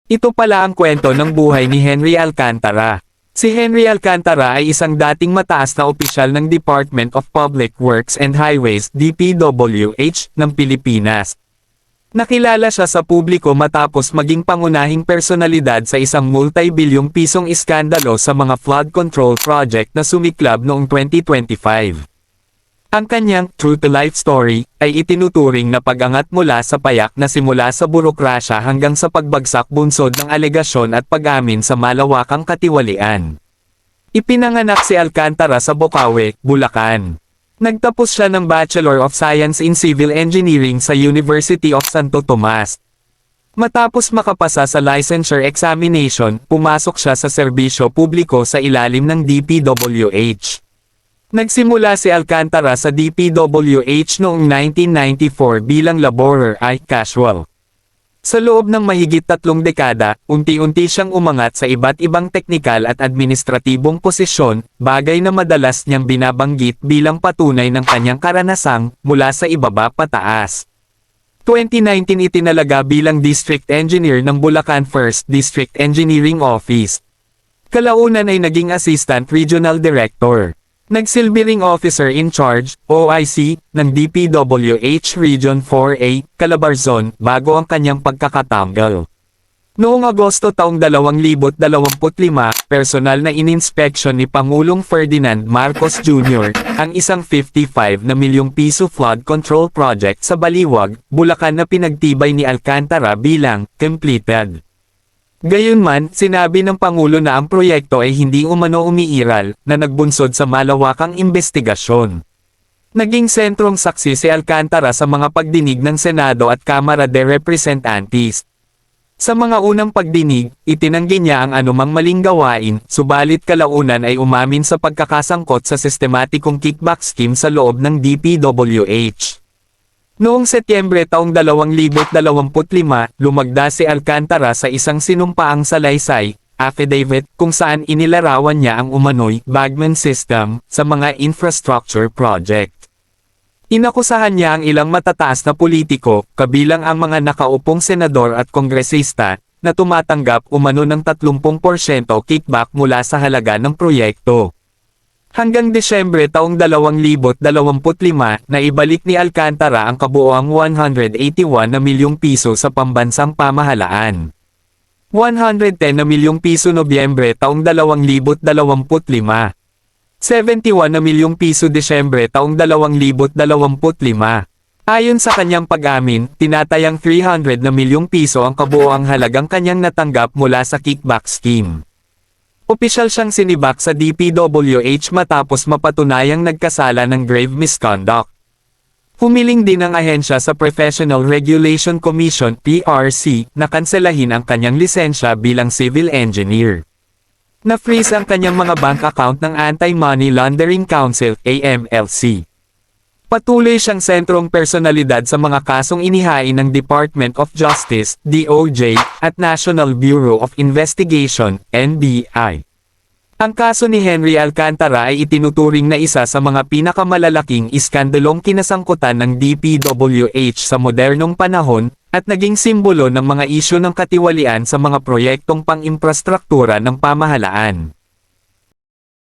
Ito pala ang kwento ng buhay ni Henry Alcantara. Si Henry Alcantara ay isang dating mataas na opisyal ng Department of Public Works and Highways DPWH ng Pilipinas. Nakilala siya sa publiko matapos maging pangunahing personalidad sa isang multi-bilyong pisong iskandalo sa mga flood control project na sumiklab noong 2025. Ang kanyang true-to-life story ay itinuturing na pag-angat mula sa payak na simula sa burokrasya hanggang sa pagbagsak bunsod ng alegasyon at pag-amin sa malawakang katiwalian. Ipinanganak si Alcantara sa Bocaue, Bulacan. Nagtapos siya ng Bachelor of Science in Civil Engineering sa University of Santo Tomas. Matapos makapasa sa licensure examination, pumasok siya sa serbisyo publiko sa ilalim ng DPWH. Nagsimula si Alcantara sa DPWH noong 1994 bilang laborer ay casual. Sa loob ng mahigit 3 dekada, unti-unti siyang umangat sa iba't ibang teknikal at administratibong posisyon, bagay na madalas niyang binabanggit bilang patunay ng kanyang karanasang mula sa ibaba pataas. 2019 itinalaga bilang District Engineer ng Bulacan 1st District Engineering Office. Kalaunan ay naging Assistant Regional Director. Nagsilbi ring Officer in Charge, OIC, ng DPWH Region 4A, Calabarzon, bago ang kanyang pagkakatanggal. Noong Agosto taong 2025, personal na ininspeksyon ni Pangulong Ferdinand Marcos Jr. ang isang 55 na milyong piso flood control project sa Baliwag, Bulacan na pinagtibay ni Alcantara bilang completed. Gayunman, sinabi ng Pangulo na ang proyekto ay hindi umano umiiral, na nagbunsod sa malawakang investigasyon. Naging sentrong saksi si Alcantara sa mga pagdinig ng Senado at Kamara de Representantes. Sa mga unang pagdinig, itinanggi niya ang anumang maling gawain, subalit kalaunan ay umamin sa pagkakasangkot sa sistematikong kickback scheme sa loob ng DPWH. Noong Setyembre taong 2025, lumagda si Alcantara sa isang sinumpaang salaysay, affidavit, kung saan inilarawan niya ang umano'y bagman system sa mga infrastructure project. Inakusahan niya ang ilang matataas na politiko, kabilang ang mga nakaupong senador at kongresista, na tumatanggap umano ng 30% kickback mula sa halaga ng proyekto. Hanggang Desyembre taong 2025 na ibalik ni Alcantara ang kabuoang 181 na milyong piso sa pambansang pamahalaan. 110 na milyong piso Nobyembre taong 2025. 71 na milyong piso Desyembre taong 2025. Ayon sa kanyang pag-amin, tinatayang 300 na milyong piso ang kabuoang halagang kanyang natanggap mula sa kickback scheme. Opisyal siyang sinibak sa DPWH matapos mapatunayang nagkasala ng grave misconduct. Humiling din ang ahensya sa Professional Regulation Commission (PRC) na kanselahin ang kanyang lisensya bilang civil engineer. Na-freeze ang kanyang mga bank account ng Anti-Money Laundering Council (AMLC). Patuloy siyang sentrong personalidad sa mga kasong inihain ng Department of Justice, DOJ, at National Bureau of Investigation, NBI. Ang kaso ni Henry Alcantara ay itinuturing na isa sa mga pinakamalalaking iskandalong kinasangkutan ng DPWH sa modernong panahon, at naging simbolo ng mga isyu ng katiwalian sa mga proyektong pang-imprastruktura ng pamahalaan.